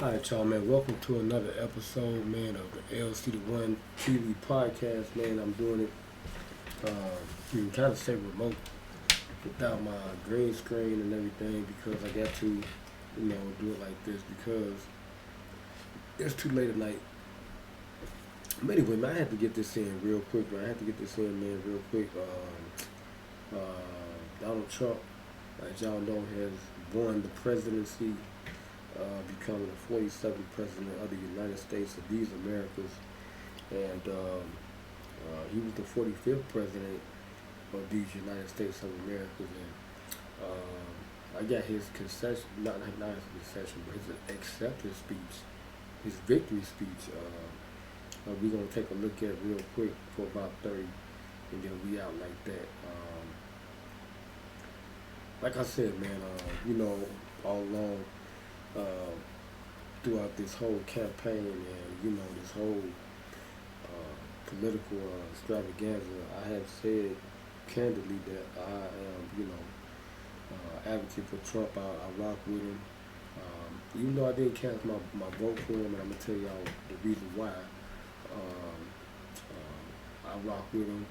Alright, y'all, man. Welcome to another episode, man, of the Lcdaone TV podcast, man. I'm doing it, you can kind of say remote without my green screen and everything because I got to, do it like this because it's too late at night. But anyway, man, I had to get this in real quick, man. I had to get this in, man, real quick. Donald Trump, as y'all know, has won the presidency, becoming the 47th president of the United States of these Americas, and he was the 45th president of these United States of Americas. And I got his concession, not his concession, but his acceptance speech, his victory speech. We're gonna take a look at real quick for about 30, and then we out like that. Like I said, man, all along, uh, throughout this whole campaign and this whole political extravaganza, I have said candidly that I am advocate for Trump. I rock with him, even though I didn't cast my vote for him, and I'm gonna tell y'all the reason why. I rock with him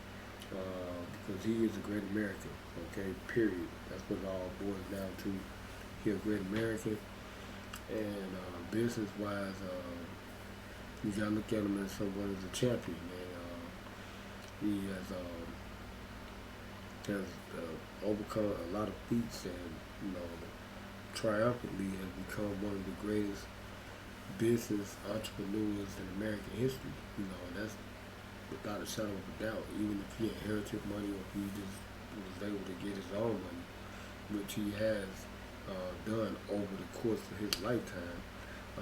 because he is a great American. Okay, period. That's what it all boils down to. He's a great American. And business-wise, you gotta look at him as someone as a champion. And he has overcome a lot of feats, and triumphantly has become one of the greatest business entrepreneurs in American history. And that's without a shadow of a doubt. Even if he inherited money, or if he just was able to get his own money, which he has done over the course of his lifetime,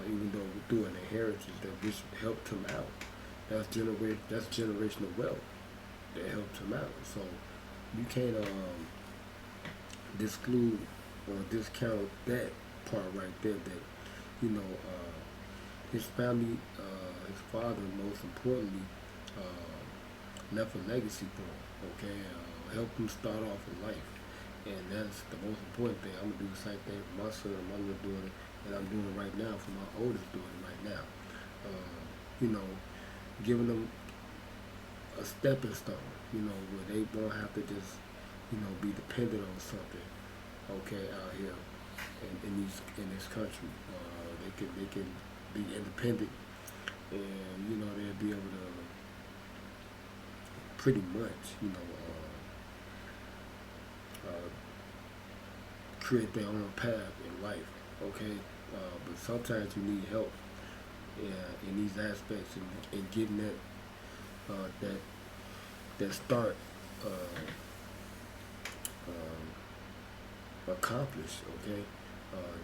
even though through an inheritance that which helped him out. That's generational wealth that helped him out. So you can't disclude or discount that part right there. That his family, his father, most importantly, left a legacy for him. Okay, helped him start off in life. And that's the most important thing. I'm gonna do the same thing for my son. I'm gonna doing it, and I'm doing it right now for my oldest, doing it right now. Giving them a stepping stone. Where they won't have to just, be dependent on something. Okay, out here in this country, they can be independent, and they'll be able to pretty much, create their own path in life, okay? But sometimes you need help in these aspects, in getting that start accomplished, okay?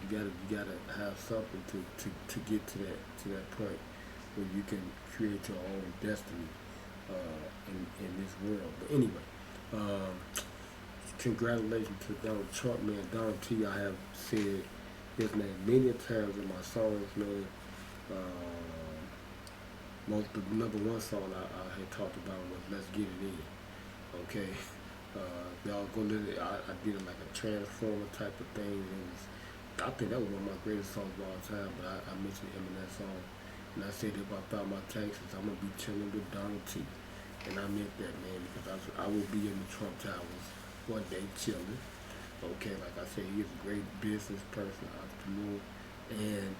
You gotta have something to get to that point where you can create your own destiny in this world. But anyway, congratulations to Donald Trump, man. Donald T, I have said his name many times in my songs, man. The number one song I had talked about was "Let's Get It In." Okay, y'all go listen. I did it like a transformer type of thing. I think that was one of my greatest songs of all time. But I mentioned him in that song, and I said if I file my taxes, I'm gonna be chilling with Donald T. And I meant that, man, because I will be in the Trump Towers one day chilling. Okay, like I said, he is a great business person, entrepreneur, and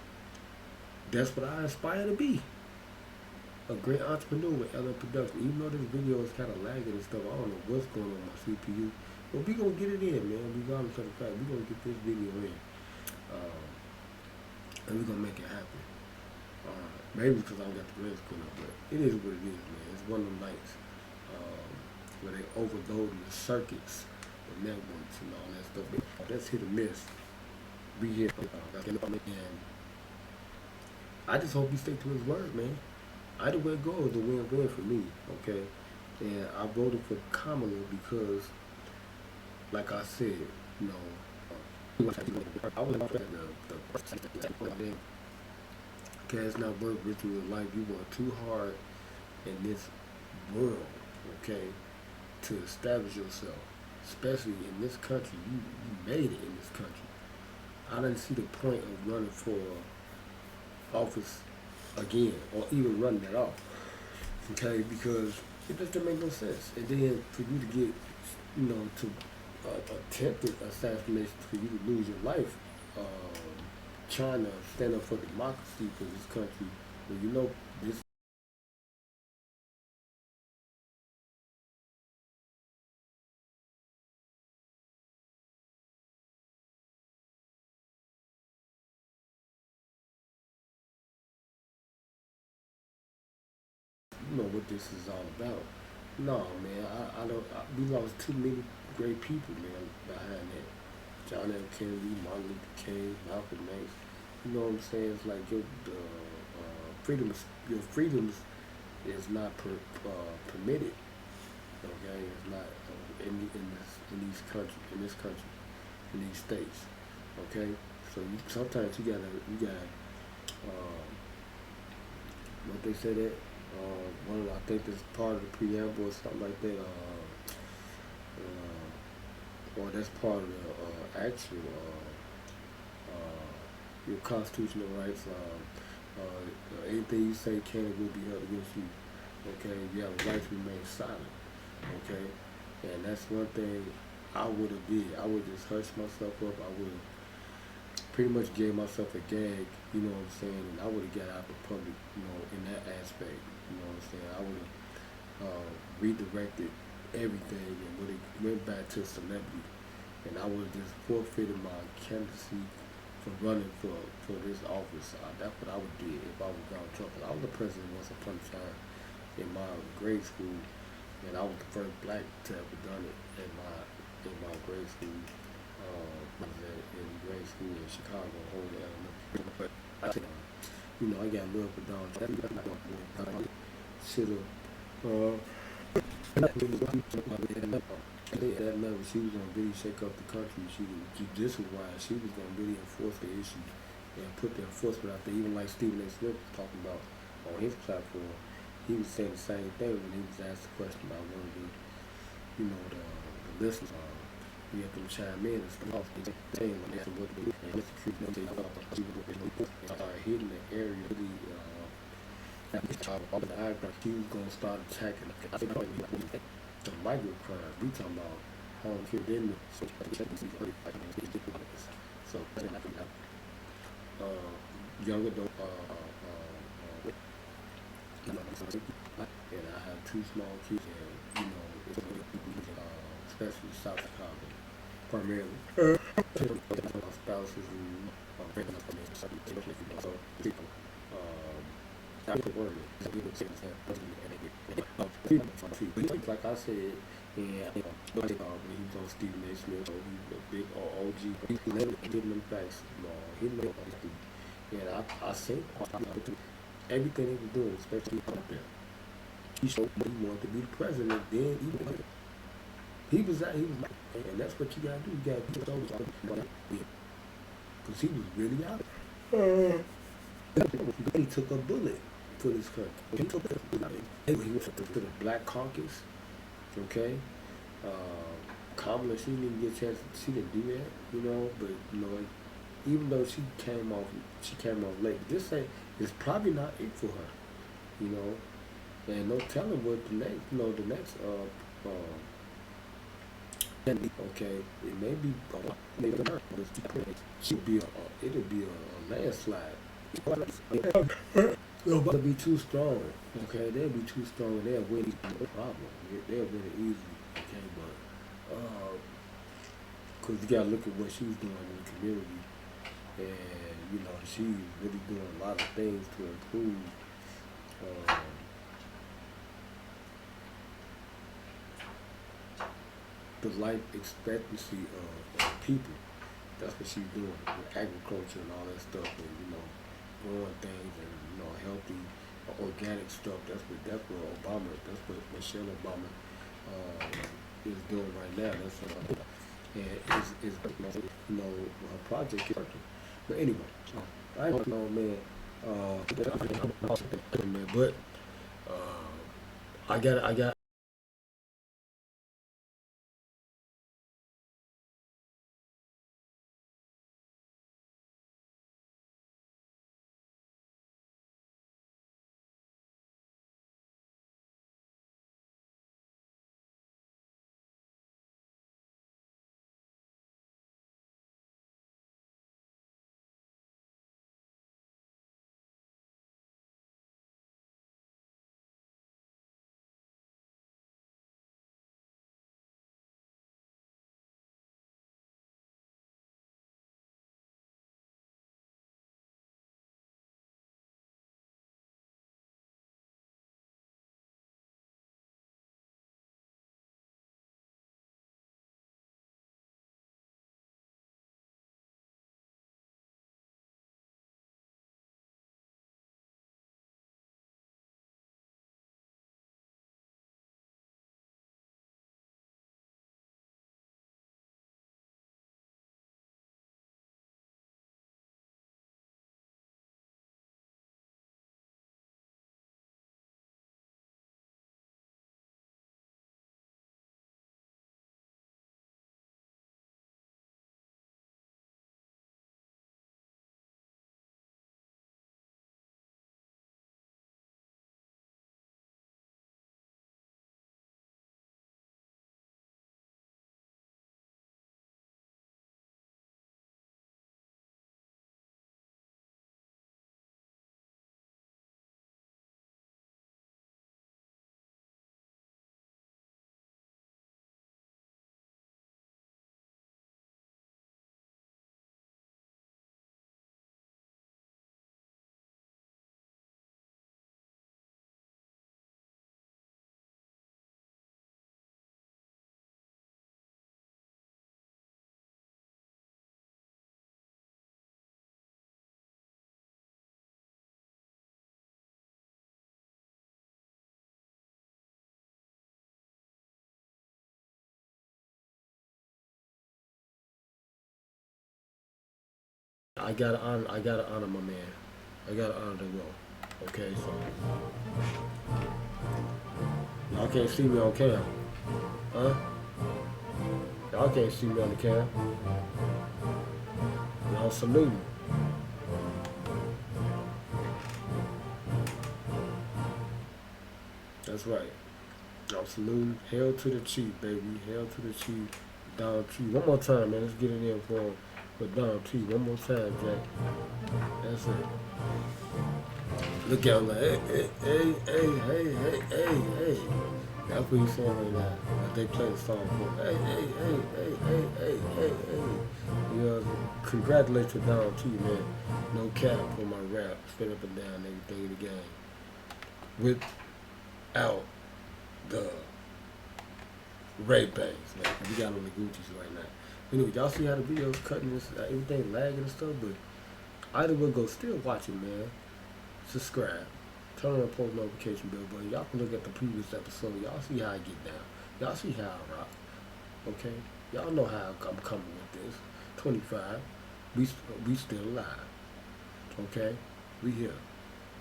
that's what I aspire to be. A great entrepreneur with LM Production. Even though this video is kind of lagging and stuff, I don't know what's going on with my CPU, but we gonna get it in, man. Regardless of the fact, we gonna get this video in, and we gonna make it happen. Maybe because I don't got the red screen up, but it is what it is, man. It's one of them nights where they overloading the circuits, the networks, and all that stuff. But that's hit or miss. We hit, and I just hope he stick to his word, man. Either way it goes, a win-win for me, okay? And I voted for Kamala because, like I said, I was not the it's not worth risking your life. You work too hard in this world, okay, to establish yourself, especially in this country. You made it in this country. I didn't see the point of running for office again, or even running it off. Okay, because it just doesn't make no sense. And then for you to get, to attempted assassination, for you to lose your life, trying to stand up for democracy for this country, when you know this you know what this is all about. No, man, I don't. We lost too many great people, man, behind that. John F. Kennedy, Martin Luther King, Malcolm X. You know what I'm saying? It's like freedoms, your freedoms is not permitted. Okay, it's not in this country, in these states. Okay, so sometimes you gotta uh, what they say that I think this part of the preamble or something like that. Or that's part of the actual your constitutional rights. Anything you say can and will be held against you. Okay, you have a right to remain silent. Okay, and that's one thing I would have did. I would just hush myself up. I would have pretty much gave myself a gag. You know what I'm saying? And I would have got out the public. In that aspect. You know what I'm saying? I would have redirected everything and would have went back to celebrity. And I would have just forfeited my candidacy for running for this office. That's what I would do if I was Donald Trump. I was the president once upon a time in my grade school, and I was the first black to have done it in my grade school. I was in grade school in Chicago, Holy Elementary. But I got love for Donald Trump. Should have. At that level, she was gonna really shake up the country. Judicial-wise, she was gonna really enforce the issue and put the enforcement out there. Even like Stephen A. Smith was talking about on his platform, he was saying the same thing when he was asked a question about one of the listeners. We had them chime in and stuff. They saying what to do and started hitting the area really. The eyebrow, he was gonna start attacking the microcrime. We talking about home here then so younger though and I have two small kids and it's especially South Chicago primarily spouses and so I could worry. Like I said, and when he was on Stephen A. Smith, he was a big OG. He never giving them facts. He never understood. And I think everything he was doing, especially up there, he showed he wanted to be the president. Then he was and that's what you gotta do. You gotta do those because he was really out. He took a bullet for this country. He took a bullet. He went to the Black Caucus. Okay, Kamala, she didn't get a chance. She didn't do that, But even though she came off late. This ain't. It's probably not it for her, you know. And no telling what the next, the next. Okay, it may be. Maybe her, but it'll be a landslide. They'll be too strong. Okay, they'll be too strong and they'll win. No problem. They'll win it easily. Okay, but because you gotta look at what she's doing in the community, and she's really doing a lot of things to improve uh, the life expectancy of people. That's what she's doing with agriculture and all that stuff, and growing things and healthy organic stuff. That's what Michelle Obama is doing right now. That's and her project is working. But anyway, I don't know, man. But I got I gotta honor my man. I gotta honor the will. Okay, so y'all can't see me on cam, huh? Y'all can't see me on the cam. Y'all saluting. That's right. Y'all saluting. Hail to the chief, baby. Hail to the chief. Don T. One more time, man. Let's get it in for Don T. One more time, Jack. That's it. Look out like, hey. That's what he's saying right now. They play the song for hey. You know, congratulations to Don T, man. No cap for my rap. Straight up and down, everything in the game. Without the Ray-Bans, man. We got on the Gucci's right now. Anyway, y'all see how the video's cutting this, everything lagging and stuff, but either way go, still watch it, man. Subscribe. Turn on the post notification bell button. Y'all can look at the previous episode. Y'all see how I get down. Y'all see how I rock. Okay? Y'all know how I'm coming with this. 25. We still alive. Okay? We here.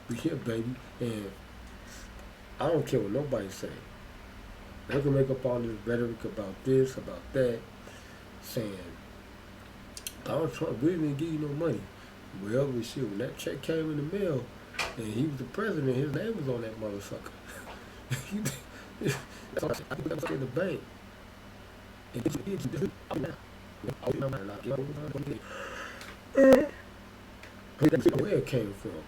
We here, baby. And I don't care what nobody say. They can make up all this rhetoric about this, about that, saying Donald Trump really didn't give you no money. Well, when that check came in the mail, and he was the president, his name was on that motherfucker. That's all I put in the bank. Where it came from.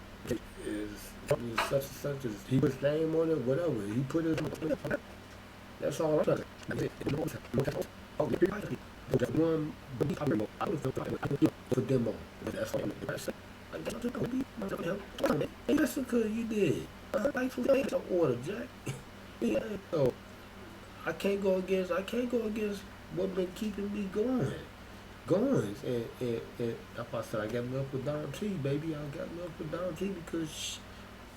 Is such and such as he put his name on it, whatever. He put his that's all I'm saying. That one I was for demo. That's all I'm saying. I got to go be hey, that's because you did. Like for the order, Jack. Yeah, so I can't go against what been keeping me going. And that's why I said I got love for Don T, baby. I got love for Don T because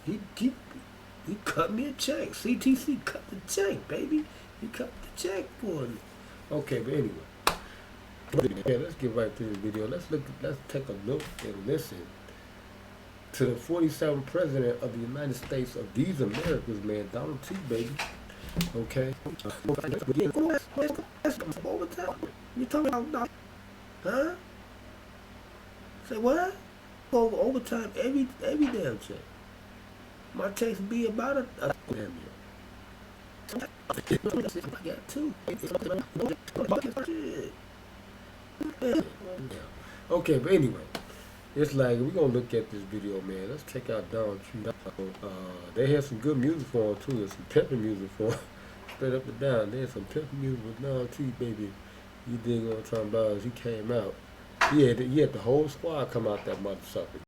he he he cut me a check. CTC cut the check, baby. He cut the check for me. Okay, but anyway. Yeah, let's get right to the video. Let's take a look and listen to the 47th president of the United States of these Americas, man, Donald T, baby. Okay. Overtime. You talking about, huh? Say what? Over overtime every damn check. My checks be about a damn year. I got two. Okay, but anyway. It's like we're gonna look at this video, man. Let's check out Don Tree. They had some good music for him too. There's some pimping music for him. Straight up and down. There's some pimping music with Don Tree, baby. You dig what I'm talking about? As he came out, he had the whole squad come out that motherfucker.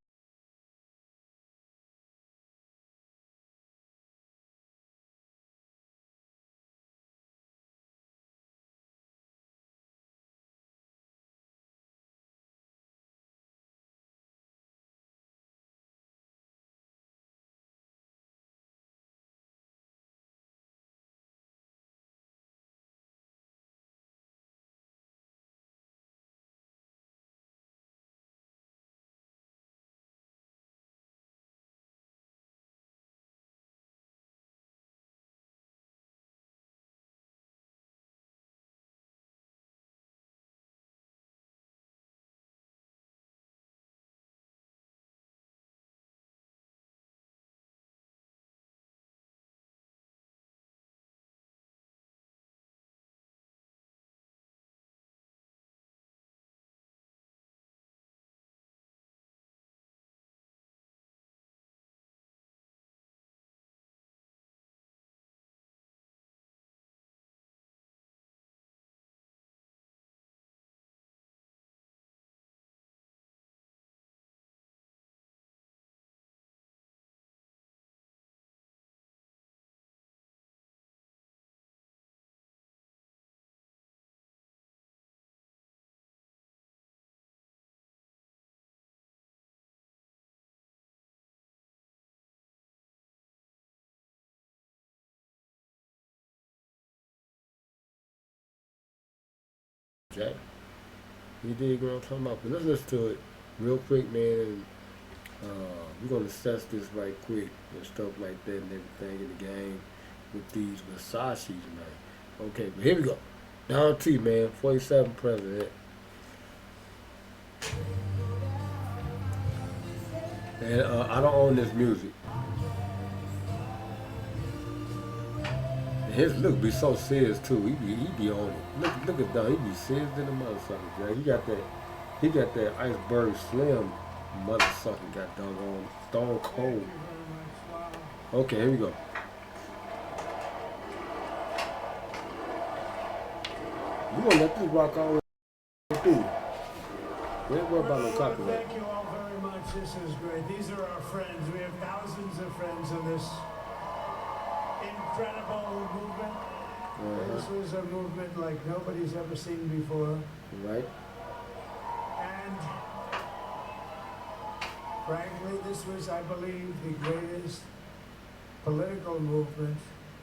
Jack, you dig what I'm talking about? But let's listen to it. real quick, man. And, we're gonna assess this right quick and stuff like that and everything in the game with these Versace's, man. Okay, but here we go. Down to you, man. 47 president. And I don't own this music. And his look be so serious too. He be on it. Look at Don. He be serious than the motherfucker, Jay. He got that iceberg slim motherfucker got done on stone cold. Okay, here we go. You gonna let this rock all the way through? We ain't worried about no copyright. Thank you all very much. This is great. These are our friends. We have thousands of friends in this incredible movement. This was a movement like nobody's ever seen before. Right? And frankly, this was, I believe, the greatest political movement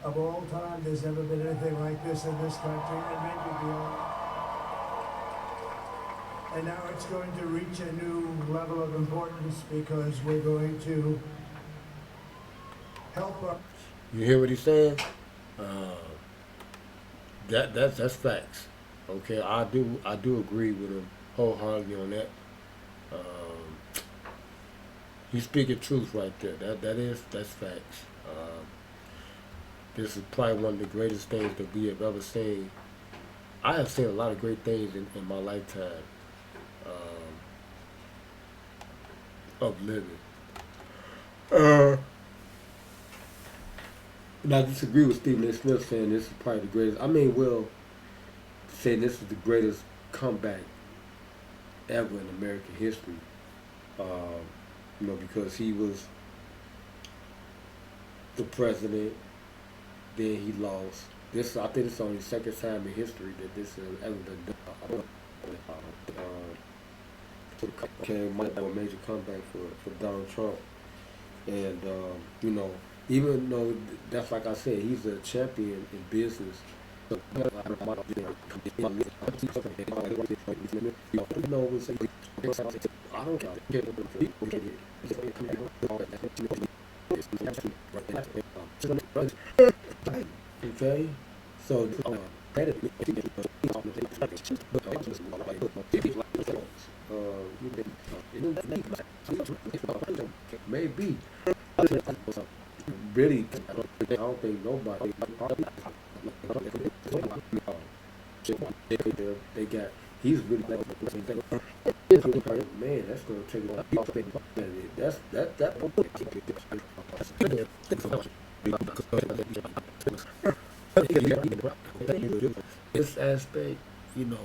of all time. There's never been anything like this in this country, and maybe beyond. And now it's going to reach a new level of importance because we're going to help our... You hear what he's saying? Uh, that's facts. Okay, I do agree with him wholeheartedly on that. Um, he's speaking truth right there. That's facts. This is probably one of the greatest things that we have ever seen. I have seen a lot of great things in my lifetime of living. Uh, and I disagree with Stephen A. Smith saying this is probably the greatest. I mean, well, saying this is the greatest comeback ever in American history. Um, because he was the president, then he lost. I think it's only the second time in history that this has ever been done. Okay, might have a major comeback for Donald Trump. And, even though that's like I said, he's a champion in business. I don't care. Okay, so maybe really, I don't think nobody. They got. He's really like man. That's gonna take a lot. This aspect, you know.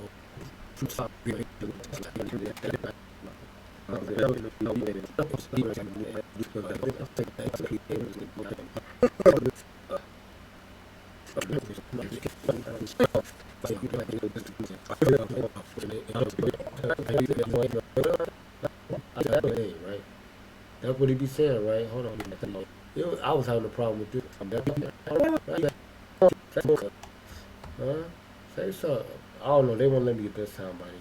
Right? That's what he be saying, right? Hold on. I was having a problem with this. Huh? Say something. I don't know. They won't let me get this time by here.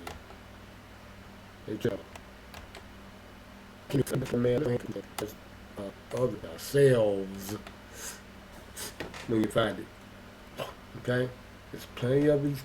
They just man, other ourselves when you find it. Okay? There's plenty of these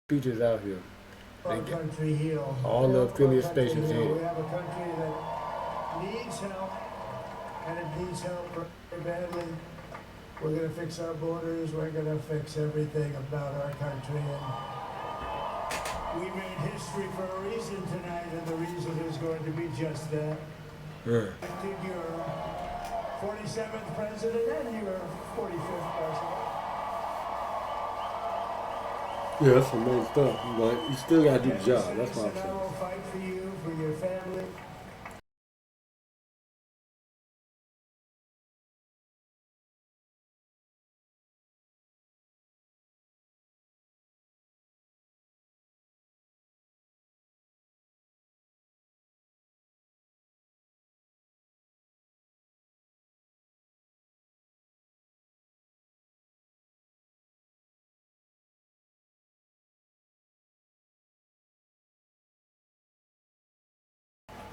Speeches out here. They Our get country heal. all the Help our affiliate country stations heal. in. We have a country that needs help, and it needs help very badly. We're going to fix our borders. We're going to fix everything about our country. And we made history for a reason tonight, and the reason is going to be just that. Yeah. Elected your 47th president and your 45th president. Yeah, that's some main stuff. But you still gotta do the United job. That's States, what I'm and I saying. will fight for you, for your family.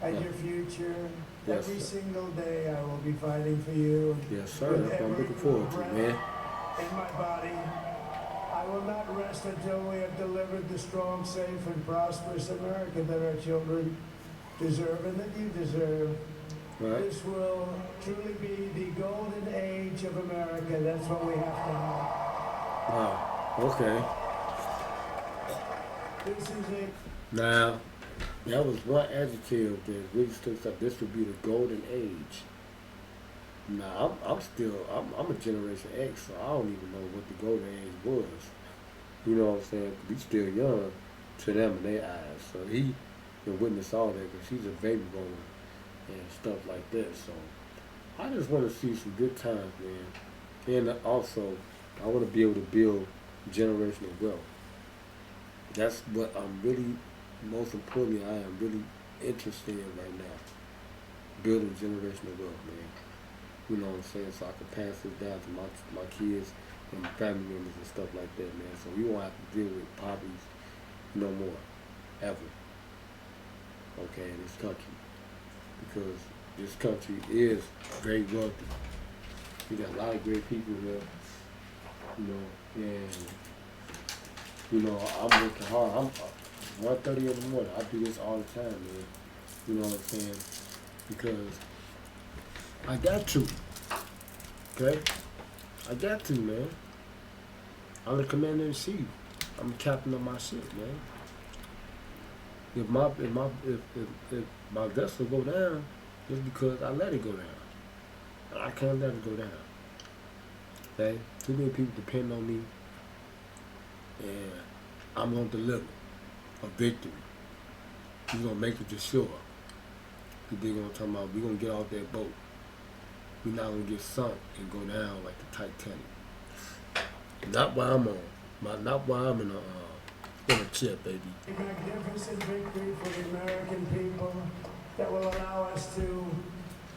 And Yeah. your future. Yes, Every sir. single day I will be fighting for you. Yes, sir. With That's what I'm every looking forward to, breath man. in my body. I will not rest until we have delivered the strong, safe, and prosperous America that our children deserve and that you deserve. Right? This will truly be the golden age of America. That's what we have to have. Wow. Okay. This is it. Now, that was one adjective that really stood out. This would be the golden age. Now, I'm a Generation X, so I don't even know what the golden age was. You know what I'm saying? We still young to them in their eyes. So he can witness all that because he's a baby boomer and stuff like that. So I just want to see some good times, man. And also, I want to be able to build generational wealth. That's what I'm really, most importantly, I am really interested in right now. Building generational wealth, man. You know what I'm saying? So I can pass this down to my kids and my family members and stuff like that, man. So we won't have to deal with poverty no more, ever. Okay, in this country. Because this country is very wealthy. We got a lot of great people here, you know, and I'm working hard. I'm 1:30 in the morning. I do this all the time, man. You know what I'm saying? Because I got to, okay? I got to, man. I'm the commander in chief. I'm the captain of my ship, man. If my vessel go down, it's because I let it go down. And I can't let it go down. Okay? Too many people depend on me, and I'm gonna deliver a victory. We're gonna make it to shore. They're gonna talk about we're gonna get off that boat. We're not gonna get sunk and go down like the Titanic. Not while I'm on. Not while I'm in a chip, baby. A magnificent victory for the American people that will allow us to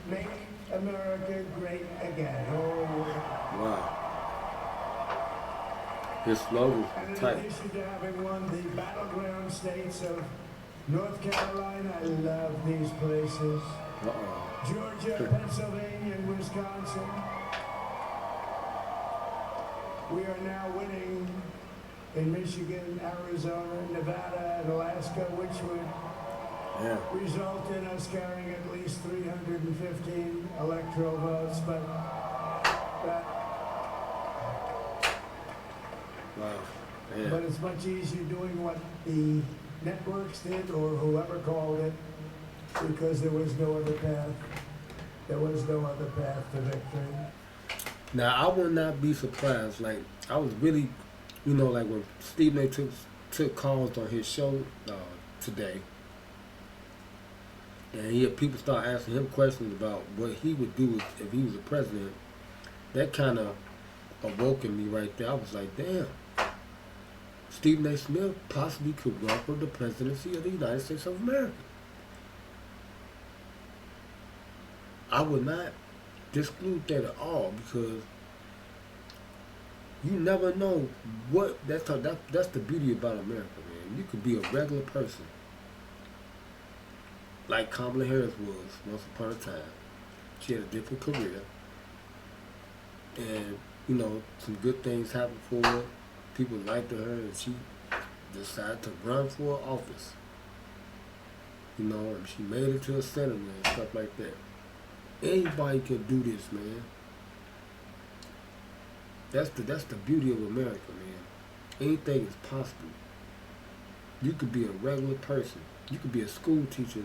make America great again. Oh, Wow. His slogan and is in tight. addition to having won the battleground states of North Carolina, I love these places. Georgia, Pennsylvania, and Wisconsin. We are now winning in Michigan, Arizona, Nevada, and Alaska, which would Yeah. result in us carrying at least 315 electoral votes, but Wow. Yeah. but it's much easier doing what the networks did or whoever called it, because there was no other path. There was no other path to victory. Now I would not be surprised. Like I was really, like when Stephen A. took calls on his show today, and people start asking him questions about what he would do if he was a president. That kind of awoke in me right there. I was like, damn. Stephen A. Smith possibly could run for the presidency of the United States of America. I would not disclude that at all because you never know what that's the beauty about America, man. You could be a regular person, like Kamala Harris was once upon a time. She had a different career, and some good things happened for her. People liked her, and she decided to run for office. You know, and she made it to a senator and stuff like that. Anybody can do this, man. That's the beauty of America, man. Anything is possible. You could be a regular person. You could be a school teacher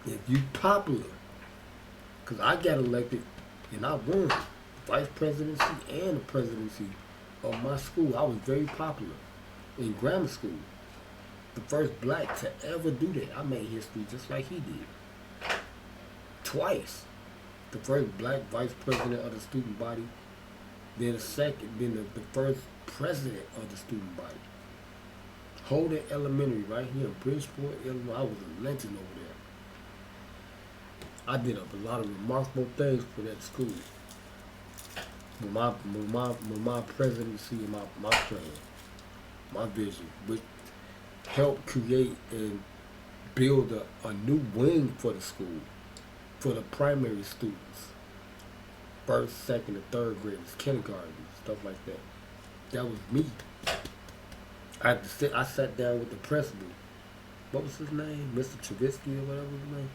if you popular. Cause I got elected and I won the vice presidency and the presidency of my school. I was very popular in grammar school. The first black to ever do that. I made history just like he did. Twice. The first black vice president of the student body, then the first president of the student body. Holden Elementary right here in Bridgeport, Illinois. I was a legend over there. I did a lot of remarkable things for that school. With my presidency and my plan, my vision, which helped create and build a new wing for the school, for the primary students, first, second, and third graders, kindergarten, stuff like that. That was me. I sat down with the principal. What was his name? Mr. Trubisky or whatever his name.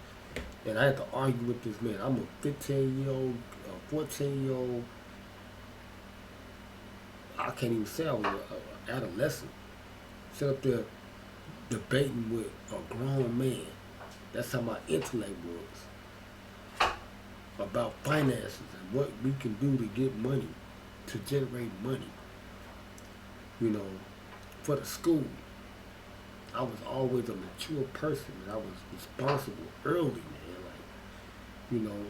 And I had to argue with this man. I'm a 15-year-old, 14-year-old. I can't even say I was an adolescent. Sit up there debating with a grown man. That's how my intellect was. About finances and what we can do to get money, to generate money. You know, for the school. I was always a mature person and I was responsible early, man. Like, you know,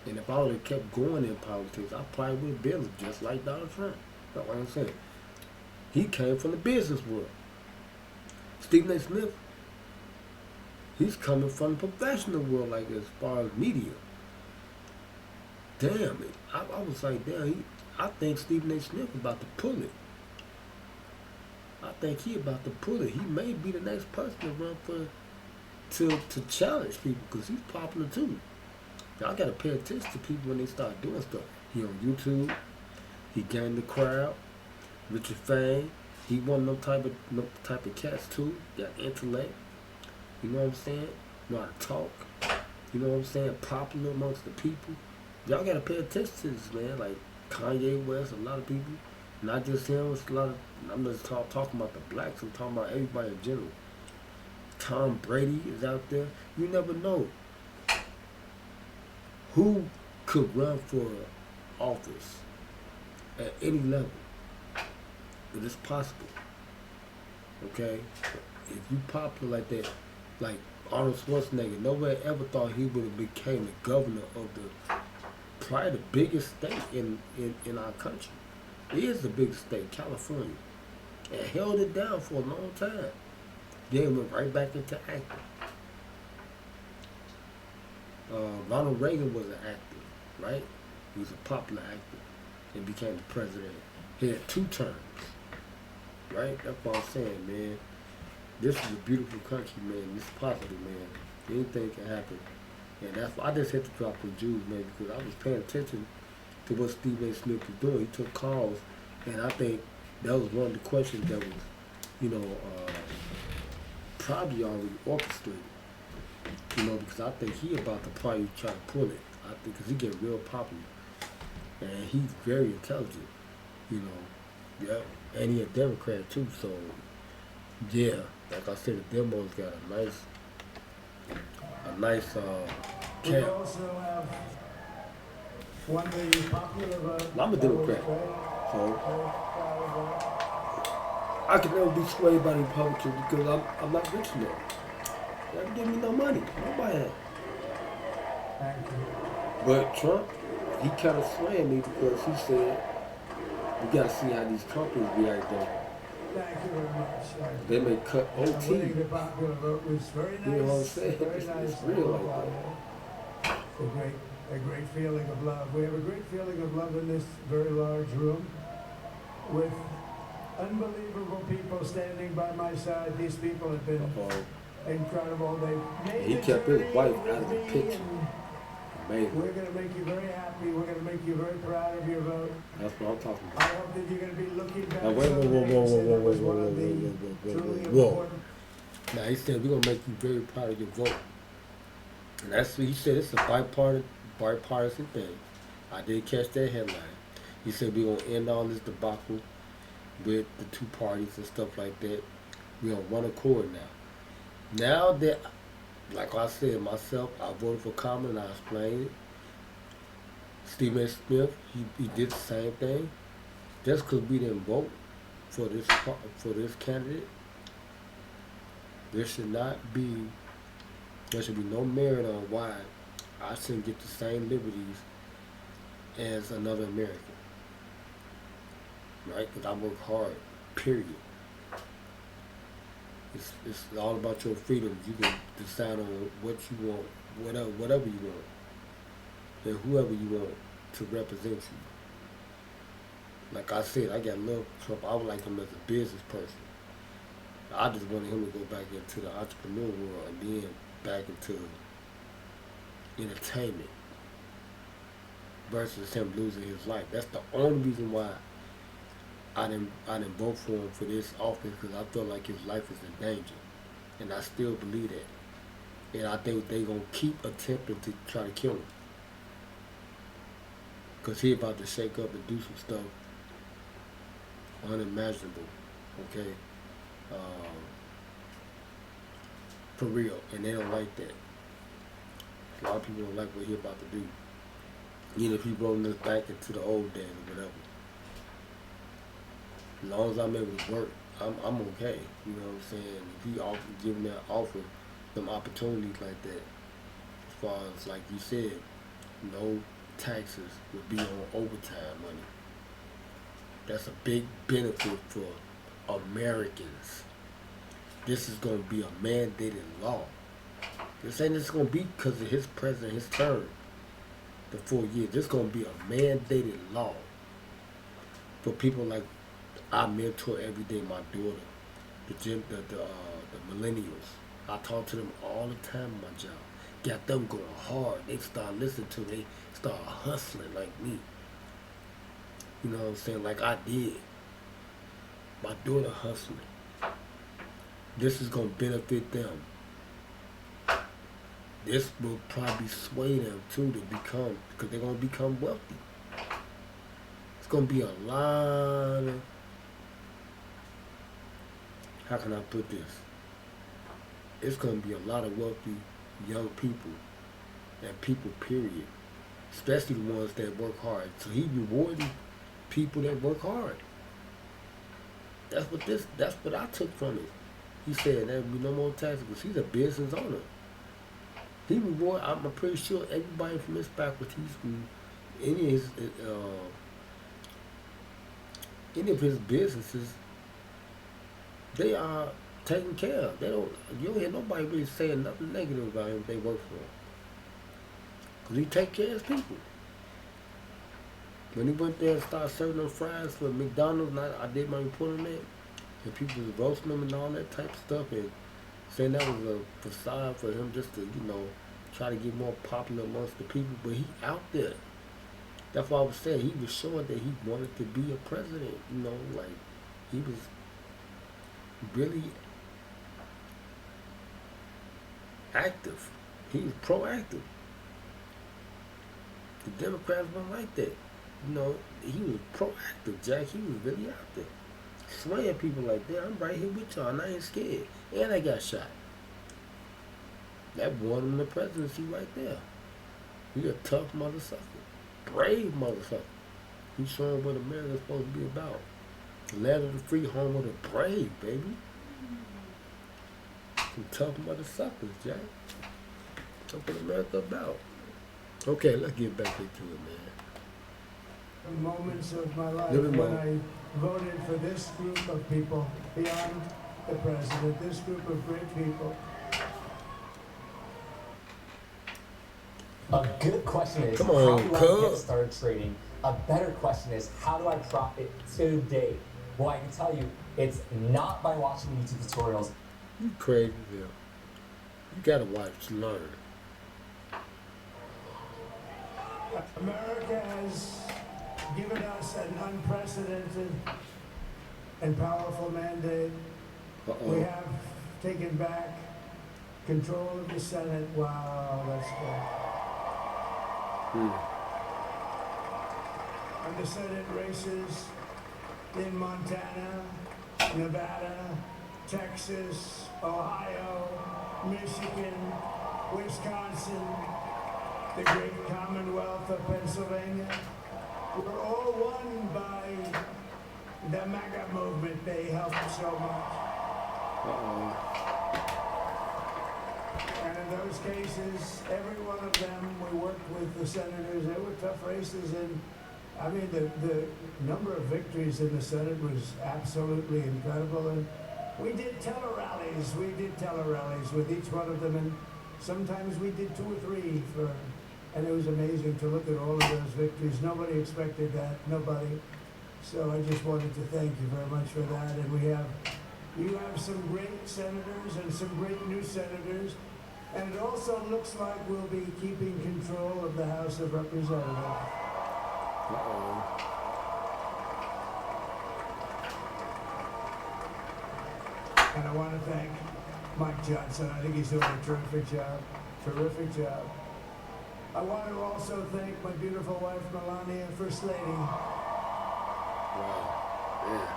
and if I would have kept going in politics, I probably would have been just like Donald Trump. That's what I'm saying. He came from the business world. Stephen A. Smith, he's coming from the professional world, like as far as media. Damn it. I was like, damn, I think Stephen A. Smith is about to pull it. I think he about to pull it. He may be the next person to run for, to challenge people, because he's popular too. Y'all got to pay attention to people when they start doing stuff. He on YouTube. He gained the crowd. Richard Fang. He one of them type of cats too. Got intellect. You know what I'm saying? Know how to talk. You know what I'm saying? Popular amongst the people. Y'all got to pay attention to this, man. Like Kanye West, a lot of people. Not just him, it's a lot of, I'm just talking about the blacks, I'm talking about everybody in general. Tom Brady is out there. You never know who could run for office at any level. But it's possible. Okay? If you popular like that, like Arnold Schwarzenegger, nobody ever thought he would have became the governor of probably the biggest state in our country. It is the biggest state, California, and held it down for a long time. Then went right back into acting. Ronald Reagan was an actor, right? He was a popular actor and became the president. He had 2 terms, right? That's what I'm saying, man. This is a beautiful country, man. It's possible, man. Anything can happen. And that's why I just had to drop the Jews, man, because I was paying attention to what Stephen A. Smith was doing. He took calls, and I think that was one of the questions that was, you know, probably already orchestrated. You know, because I think he about to probably try to pull it. I think because he get real popular, and he's very intelligent. You know, yeah, and he a Democrat too. So yeah, like I said, the demo's got a nice We camp. also have one very popular vote. I'm a Democrat, so I can never be swayed by the Republicans because I'm not rich enough. They haven't given me no money. Nobody has. Thank you. But Trump, he kind of swayed me because he said, we got to see how these companies react though. Thank you very much. They may cut OT. Winning the popular vote was very nice. You know what I'm saying? Very nice. It's real like that. It's a great feeling of love. We have a great feeling of love in this very large room with unbelievable people standing by my side. These people have been incredible. They made He kept his wife out of the me, picture. and Amazing. we're going to make you very happy. We're going to make you very proud of your vote. That's what I'm talking I about. hope that you're going to be looking back Now wait, whoa, whoa, whoa, whoa, whoa, whoa, whoa, whoa, whoa, whoa, whoa, whoa. Now he said we're gonna make you very proud of your vote, and that's what he said. It's a bipartisan thing. I did catch that headline. He said we're gonna end all this debacle with the two parties and stuff like that. We're on one accord now. Now that, like I said myself, I voted for Kamala and I explained it. Stephen Smith, he did the same thing. Just because we didn't vote for this candidate, there should not be there should be no merit on why I shouldn't get the same liberties as another American, right? Because I work hard. Period. It's all about your freedom. You can decide on what you want, whatever you want, and whoever you want to represent you. Like I said, I got love for Trump. I would like him as a business person. I just wanted him to go back into the entrepreneur world and then back into entertainment versus him losing his life. That's the only reason why I didn't vote for him for this office, because I feel like his life is in danger, and I still believe that. And I think they gonna keep attempting to try to kill him, because he about to shake up and do some stuff unimaginable. Okay, for real, and they don't like that. A lot of people don't like what he about to do. Even if he rolling us back into the old days or whatever. As long as I'm able to work, I'm okay. You know what I'm saying? If he give me them opportunities like that, as far as like you said, no taxes would be on overtime money. That's a big benefit for Americans. This is gonna be a mandated law. This ain't just gonna be because of his president, his term, the 4 years. This is gonna be a mandated law for people like I mentor every day my daughter, the millennials. I talk to them all the time on my job. Got them going hard. They start listening to me. They start hustling like me. You know what I'm saying? Like I did. My daughter hustling. This is gonna benefit them. This will probably sway them too to become, because they're gonna become wealthy. It's gonna be a lot of, how can I put this? It's gonna be a lot of wealthy young people and people period. Especially the ones that work hard. So he rewarding people that work hard. That's what I took from it. He said there'd be no more taxes because he's a business owner. He reward. I'm pretty sure everybody from his faculties, any of his businesses, they are taken care of. They don't. You don't hear nobody really saying nothing negative about him if they work for him, because he take care of his people. When he went there and started serving them fries for McDonald's, and I did my report on that, and people was roasting him and all that type of stuff, and saying that was a facade for him just to, try to get more popular amongst the people. But he out there. That's why I was saying he was showing that he wanted to be a president. Like he was really active. He was proactive. The Democrats weren't like that. He was proactive, Jack. He was really out there. Swaying people like that. I'm right here with y'all and I ain't scared. And I got shot. That won him the presidency right there. He a tough motherfucker. Brave motherfucker. He's showing what America's supposed to be about. The land of the free, home of the brave, baby. Some tough motherfuckers, Jack. That's what America about. Okay, let's get back into it, man. Moments of my life when I voted for this group of people beyond the president, this group of great people. A good question is, Come on, how do I get started trading? A better question is, how do I profit today? Well, I can tell you, it's not by watching YouTube tutorials. You crazy, Bill. You gotta watch, learn. America has given us an unprecedented and powerful mandate. We have taken back control of the Senate. Wow, that's good. And the Senate races in Montana, Nevada, Texas, Ohio, Michigan, Wisconsin, the great Commonwealth of Pennsylvania, were all won by the MAGA movement. They helped so much. And in those cases, every one of them, we worked with the senators. They were tough races, and I mean, the number of victories in the Senate was absolutely incredible. And we did tele-rallies. We did tele-rallies with each one of them, and sometimes we did 2 or 3 and it was amazing to look at all of those victories. Nobody expected that, nobody. So I just wanted to thank you very much for that. And you have some great senators and some great new senators. And it also looks like we'll be keeping control of the House of Representatives. And I want to thank Mike Johnson. I think he's doing a terrific job. Terrific job. I want to also thank my beautiful wife, Melania, First Lady. Wow. Yeah.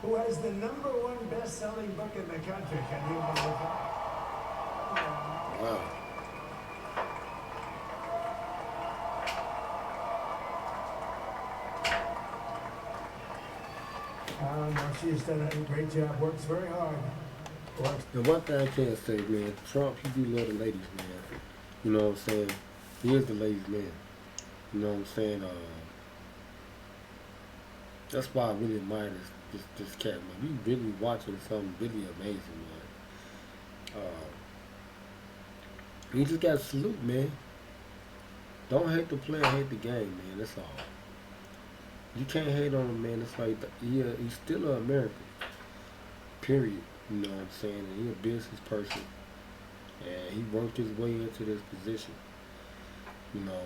Who has the #1 best-selling book in the country. Can you believe that? Wow. No, she's done a great job. Works very hard. And one thing I can say, man, Trump, he do love the ladies, man. You know what I'm saying? He is the ladies' man. You know what I'm saying? That's why I really admire this cat, man. We really watching something really amazing, man. You just gotta salute, man. Don't hate the player, hate the game, man. That's all. You can't hate on him, man. That's why he's still an American. Period. You know what I'm saying? And he's a business person. And he worked his way into this position. You know,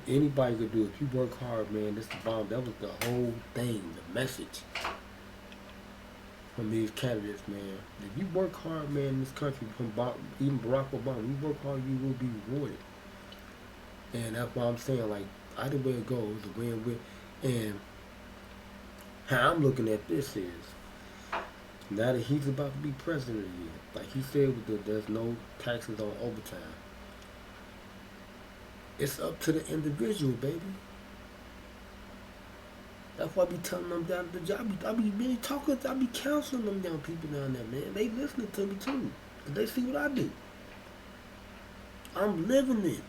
anybody could do it. If you work hard, man, that's the bomb. That was the whole thing, the message from these candidates, man. If you work hard, man, in this country, even Barack Obama, you work hard, you will be rewarded. And that's why I'm saying, like, either way it goes, the win-win. And how I'm looking at this is, now that he's about to be president again, like he said, there's no taxes on overtime. It's up to the individual, baby. That's why I be telling them down at the job. I be really talking, I be counseling them down people down there, man. They listening to me too. Cause they see what I do. I'm living it.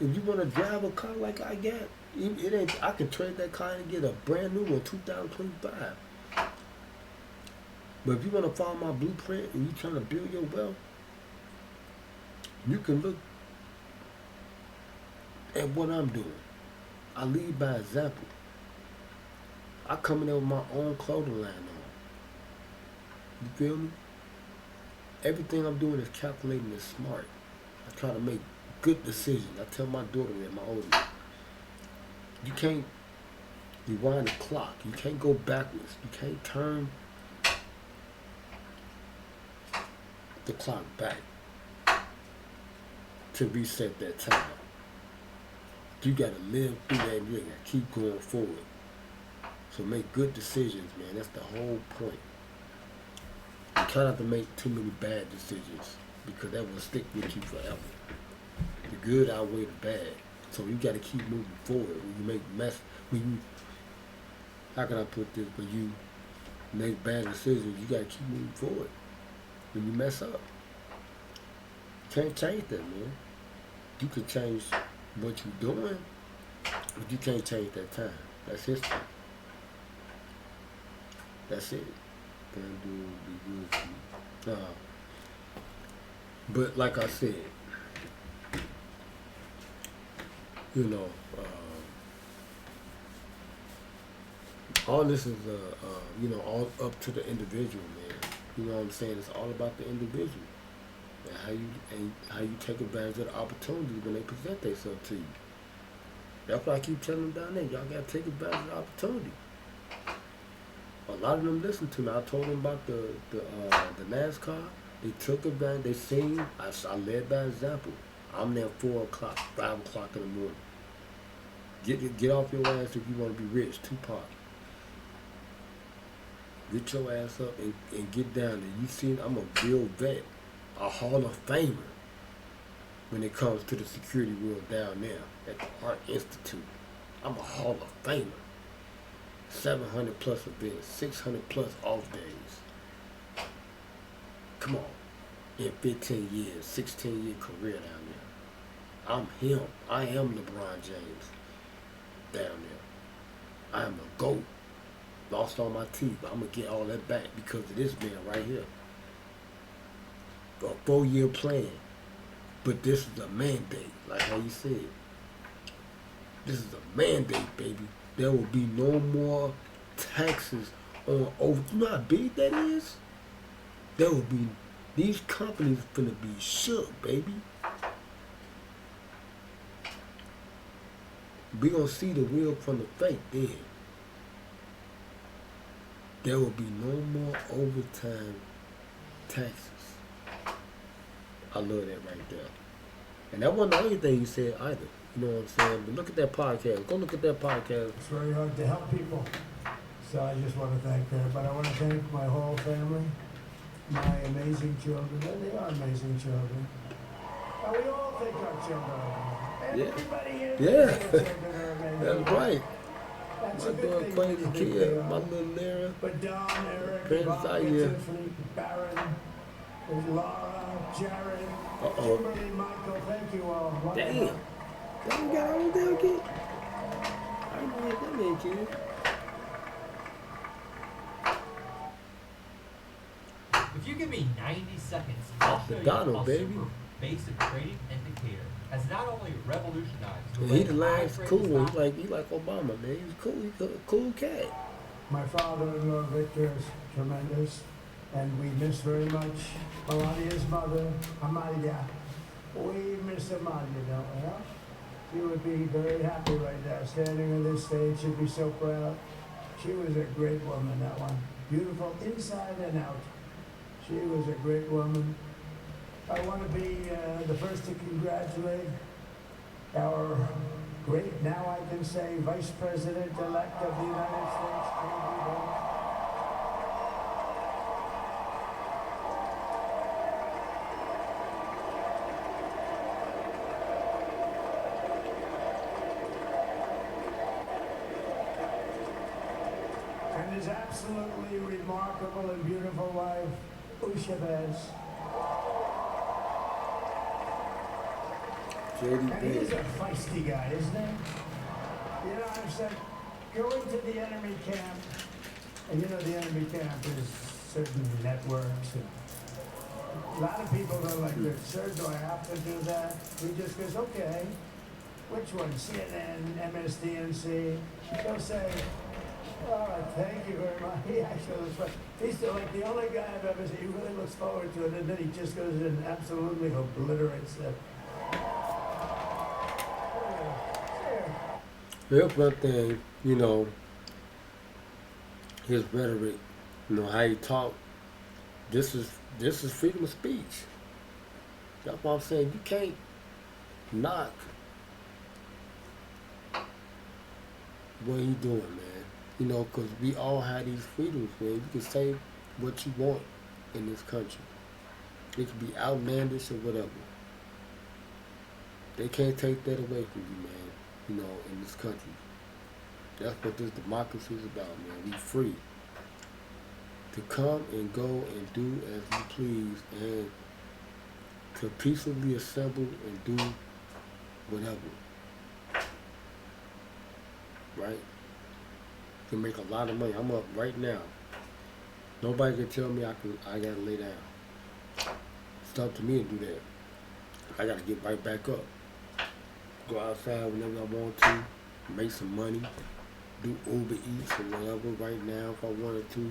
If you want to drive a car like I got, it ain't. I can trade that car and get a brand new one, 2025. But if you want to follow my blueprint and you trying to build your wealth, you can look at what I'm doing. I lead by example. I come in there with my own clothing line on. You feel me? Everything I'm doing is calculating and smart. I try to make good decisions. I tell my daughter and my oldest, you can't rewind the clock. You can't go backwards. You can't turn the clock back to reset that time. You gotta live through that and you gotta keep going forward. So make good decisions, man. That's the whole point. You try not to make too many bad decisions because that will stick with you forever. The good outweigh the bad. So you gotta keep moving forward. When you make how can I put this? When you make bad decisions, you gotta keep moving forward. When you mess up, you can't change that, man. You can change what you're doing, but you can't change that time. That's history. That's it. Gonna do be good to me. But like I said, you know, all this is you know, all up to the individual, man. You know what I'm saying? It's all about the individual. and how you take advantage of the opportunities when they present themselves to you. That's why I keep telling them down there, y'all gotta take advantage of the opportunity. A lot of them listen to me. I told them about the NASCAR. They took advantage. They seen. I led by example. I'm there 4 o'clock, 5 o'clock in the morning. Get off your ass if you want to be rich. Tupac. Get your ass up and get down there. You seen? I'm a real vet, a Hall of Famer when it comes to the security world down there at the Art Institute. I'm a Hall of Famer. 700 plus events, 600 plus off days. Come on. In 15 years, 16-year career down there. I'm him. I am LeBron James down there. I am a GOAT. Lost all my teeth, but I'm going to get all that back because of this man right here. A 4-year plan. But this is a mandate, like how you said. This is a mandate, baby. There will be no more taxes on over. You know how big that is? There will be, these companies finna be shook, baby. We gonna see the real from the fake then. There will be no more overtime taxes. I love that right there. And that wasn't the only thing you said either. You know what I'm saying? But look at that podcast. Go look at that podcast. It's very hard to help people. So I just want to thank her. But I want to thank my whole family, my amazing children. And they are amazing children. And we all think our children are amazing. Everybody here thinks their children are amazing. That's right. That's My a good thing. crazy when you think kid, they my are. little Lyra. But Don, Eric, Prince Bob, Zaire. Tiffany, Baron, there's Laura, Jared, Kimberly, Michael, thank you all. Damn. Damn, got all damn kid. I didn't know that many kids. If you give me 90 seconds, I'll show you Donald, how baby. super basic trading indicator has not only revolutionized the Yeah, way he the that I last trade cool the one. stock, He like Obama, man. He's cool. He's a cool cat. My father-in-law, Victor, is tremendous, and we miss very much Melania's mother, Amalia. We miss Amalia, don't we? Huh? She would be very happy right now, standing on this stage. She'd be so proud. She was a great woman, that one. Beautiful inside and out. She was a great woman. I want to be the first to congratulate our great, now I can say, Vice President-elect of the United States, J.D. Vance. And his absolutely remarkable and beautiful wife, Usha Vance. J.D. And he's Vance. a feisty guy, isn't he? You know, I've said, go into the enemy camp, and you know the enemy camp is certain networks. And a lot of people are like, sir, do I have to do that? He just goes, okay. Which one? CNN, MSDNC? He'll say, all right, thank you very much. He actually looks like, he's like the only guy I've ever seen. He really looks forward to it, and then he just goes in and absolutely obliterates it. Here's one thing, you know, his rhetoric, you know, how he talk. This is freedom of speech. That's what I'm saying. You can't knock what he doing, man. You know, because we all have these freedoms, man. You can say what you want in this country. It could be outlandish or whatever. They can't take that away from you, man. You know, in this country. That's what this democracy is about, man. We free to come and go and do as you please, and to peacefully assemble and do whatever. Right? To make a lot of money. I'm up right now. Nobody can tell me I gotta lay down. It's up to me to do that. I gotta get right back up. Go outside whenever I want to, make some money, do Uber Eats or whatever right now if I wanted to.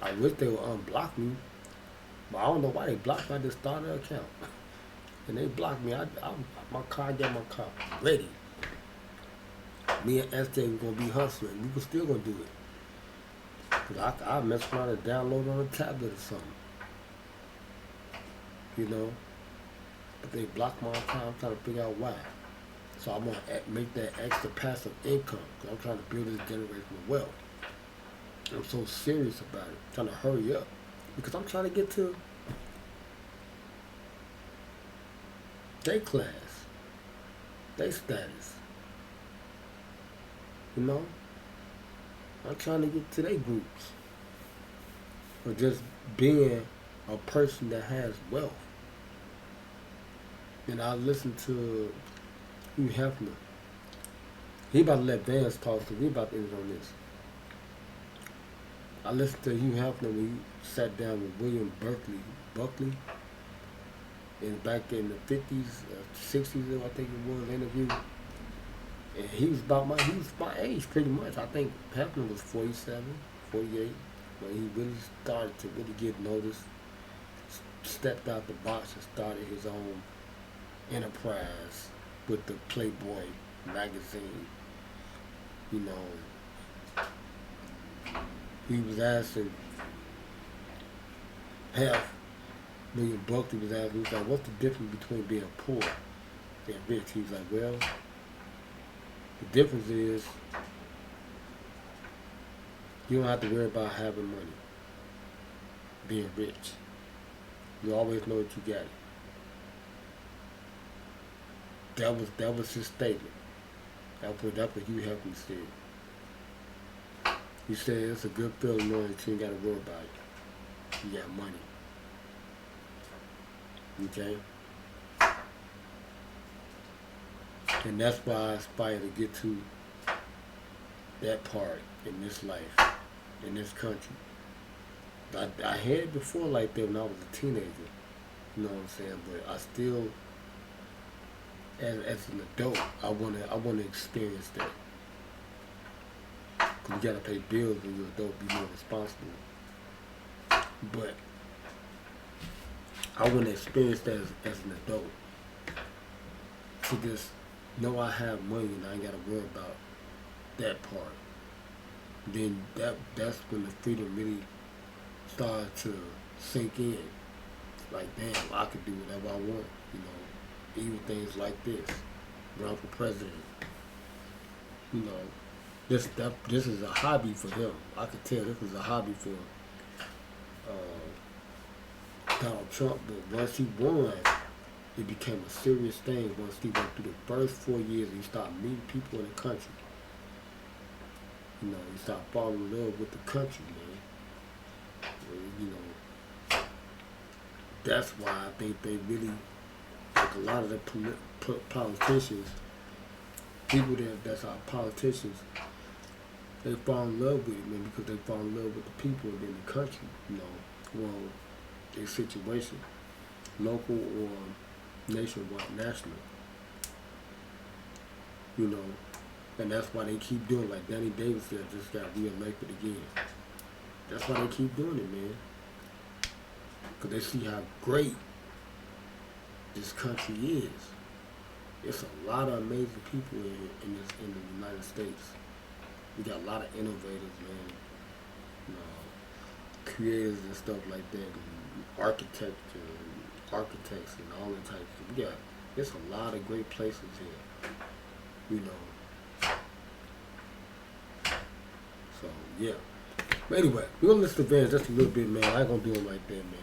I wish they would unblock me. But I don't know why they blocked my just started account. And they blocked me. My car, I got my car ready. Me and SJ were gonna be hustling. We were still gonna do it. Cause I mess around and download on a tablet or something. You know? But they blocked my account. I'm trying to figure out why. So I'm gonna make that extra passive income. Cause I'm trying to build this generational wealth. I'm so serious about it. I'm trying to hurry up. Because I'm trying to get to their class, their status. You know? I'm trying to get to their groups. Or just being a person that has wealth. And I listen to Hugh Hefner. He about to let Vance talk, so we about to end on this. I listened to Hugh Hefner when he sat down with William Buckley, and back in the 50s, 60s, I think it was, interview. And he was my age pretty much. I think Hefner was 47, 48, when he really started to really get noticed, stepped out the box and started his own enterprise with the Playboy magazine. You know, he was asking William Buckley was asking, he was like, what's the difference between being poor and rich? He was like, well, the difference is you don't have to worry about having money, being rich. You always know that you got it. That was his statement. That's what Hugh Hefner said. He said it's a good feeling knowing that you ain't got to worry about it. You got money. Okay? And that's why I aspire to get to that part in this life, in this country. I had it before like that when I was a teenager. You know what I'm saying? But I still, as an adult, I wanna experience that. Cause you gotta pay bills when you're an adult, be more responsible. But I wanna experience that as an adult. To just know I have money and I ain't gotta worry about that part. Then that's when the freedom really started to sink in. Like, damn, I could do whatever I want, you know. Even things like this, run for president. You know, this is a hobby for him. I could tell this was a hobby for Donald Trump. But once he won, it became a serious thing. Once he went through the first 4 years, he started meeting people in the country. You know, he started falling in love with the country, man. You know, that's why I think they really, like a lot of the politicians, people that's our politicians, they fall in love with it, man, because they fall in love with the people and the country, you know, well, their situation, local or nationwide, national, you know, and that's why they keep doing, like Danny Davis said, just got reelected again. That's why they keep doing it, man. Because they see how great this country is. It's a lot of amazing people in the United States. We got a lot of innovators, man. You know, creators and stuff like that, and architects and all that type of stuff. There's a lot of great places here. You know. So yeah. But anyway, we're gonna listen to Vance just a little bit, man. I ain't gonna do him like that, man.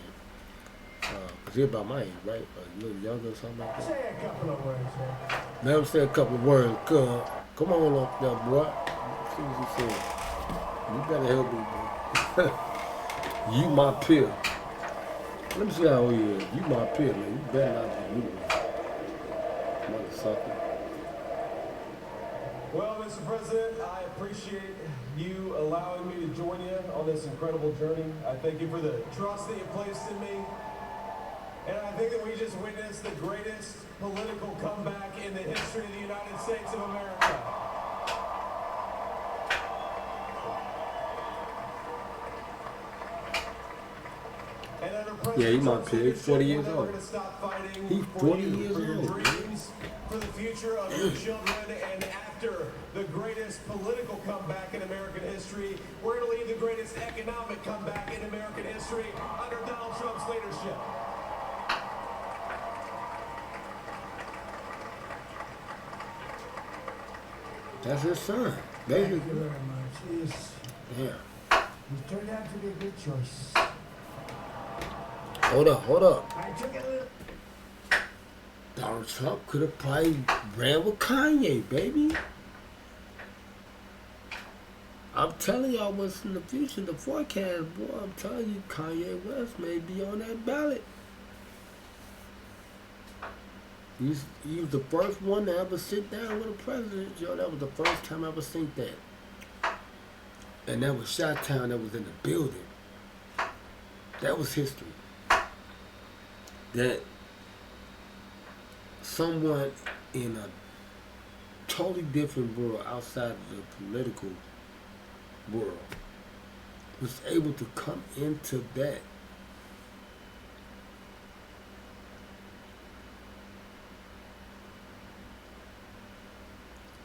Cause he's about my age, right? A little younger or something like that. Say a couple of words, man. Let him say a couple of words. Come on up there, boy. See what he said. You better help me, man. You my peer. Let me see how old he is. You my peer, man. You better not be me, man. Mother sucker. Well, Mr. President, I appreciate you allowing me to join you on this incredible journey. I thank you for the trust that you placed in me. And I think that we just witnessed the greatest political comeback in the history of the United States of America. And under Yeah, he President my Trump's pick. leadership, 40 we're years never old. going to stop fighting He's for 40 you, years for your old, man. dreams, for the future of your children, and after the greatest political comeback in American history, we're going to lead the greatest economic comeback in American history under Donald Trump's leadership. That's his son. Thank you Basically. very much. Yeah. He's turned out to be a good choice. Hold up. I took it a little. Donald Trump could have probably ran with Kanye, baby. I'm telling y'all what's in the future, the forecast, boy. I'm telling you, Kanye West may be on that ballot. He was the first one to ever sit down with a president, Joe. That was the first time I ever seen that. And that was Chi-Town that was in the building. That was history. That someone in a totally different world outside of the political world was able to come into that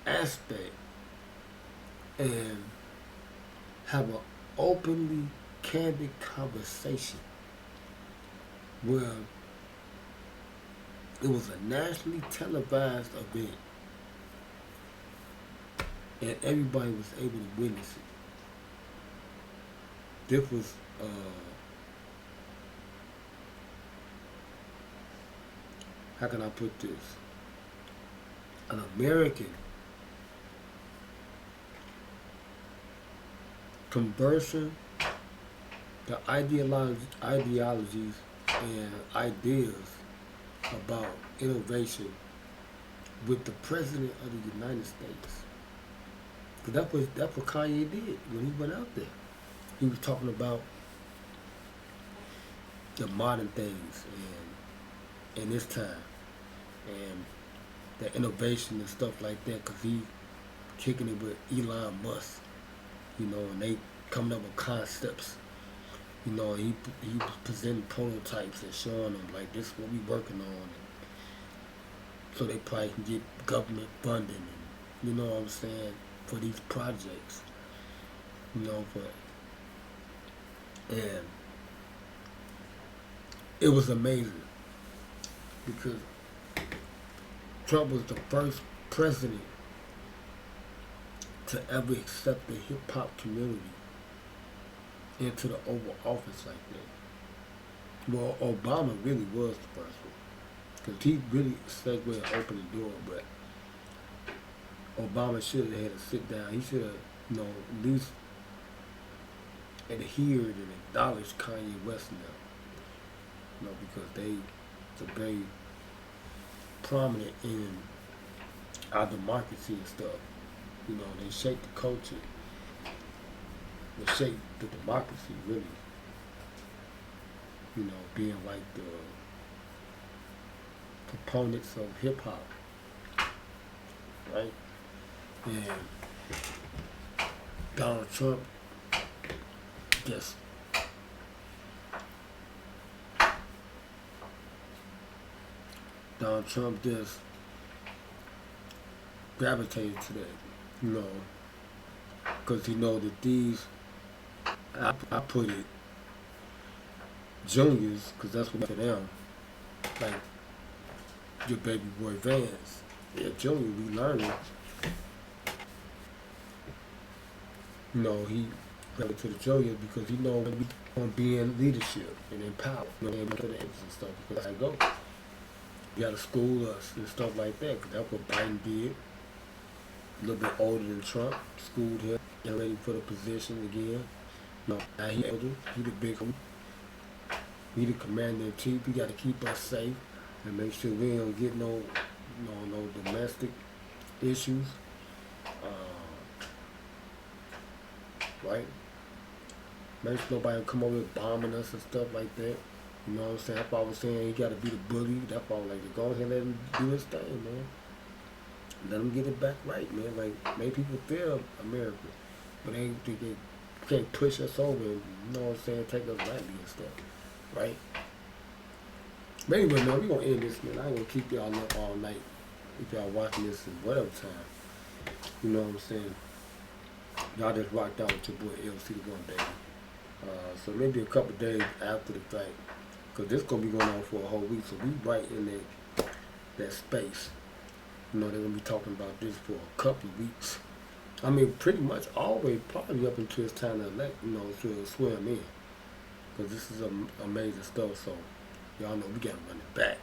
aspect and have an openly candid conversation where it was a nationally televised event and everybody was able to witness it. This was how can I put this? An American conversing the ideologies and ideas about innovation with the President of the United States. Because that's what Kanye did when he went out there. He was talking about the modern things and in this time and the innovation and stuff like that, because he kicking it with Elon Musk, you know, and they coming up with concepts, you know, and he was presenting prototypes and showing them like this is what we working on, and so they probably can get government funding and, you know what I'm saying, for these projects, you know, and it was amazing because Trump was the first president to ever accept the hip hop community into the Oval Office like that. Well, Obama really was the first one because he really segued and opened the door, but Obama should have had to sit down. He should have, you know, at least adhered and acknowledged Kanye West now. You know, because they're very prominent in our democracy and stuff. You know, they shape the culture. They shape the democracy, really. You know, being like the proponents of hip hop. Right? And Donald Trump just gravitated to that, you know, because he know that these, I put it, juniors, because that's what for them, like your baby boy Vance, yeah, junior, we learning. You know, he went to the juniors because he know we gonna be in leadership and in power, you know, and stuff. Because I go, you gotta school us and stuff like that. Cause that's what Biden did. A little bit older than Trump, schooled him, get ready for the position again. You know, now he older, he the big one. He the commander in chief. He gotta keep us safe and make sure we don't get no domestic issues. Right? Make sure nobody come over here bombing us and stuff like that. You know what I'm saying? That's why I was saying he gotta be the bully. That's why I was like, go ahead and let him do his thing, man. Let him get it back right, man. Like, make people feel America. But they can't push us over and, you know what I'm saying, take us lightly and stuff. Right? But anyway, man, we gonna end this, man. I ain't gonna keep y'all up all night if y'all watching this at whatever time. You know what I'm saying? Y'all just rocked out with your boy Lcdaone, baby. So maybe a couple days after the fact, cause this gonna be going on for a whole week. So we right in that space. You know, they're gonna be talking about this for a couple of weeks. I mean, pretty much always, probably up until it's time to elect, you know, to swear him in. Cause this is amazing stuff. So y'all know we gotta run it back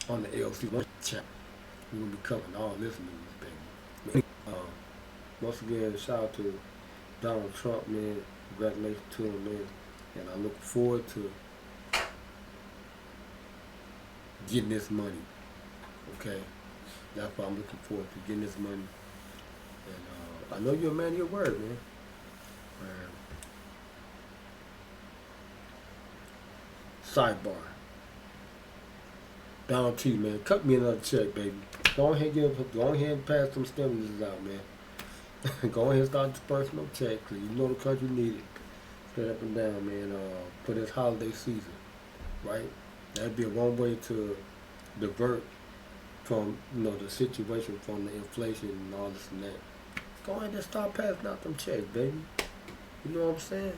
on the Lcdaone channel. We're gonna be covering all this news, baby. Once again, shout out to Donald Trump, man. Congratulations to him, man. And I'm looking forward to getting this money. Okay? That's what I'm looking forward to, getting this money. And I know you're a man of your word, man. Sidebar. Donald T, man, cut me another check, baby. Go ahead and pass some stimulus out, man. Go ahead and start dispersing them checks, cause you know the country needs it. Straight up and down, man. For this holiday season, right? That'd be a one way to divert from, you know, the situation, from the inflation and all this and that. Go ahead and start passing out them checks, baby. You know what I'm saying?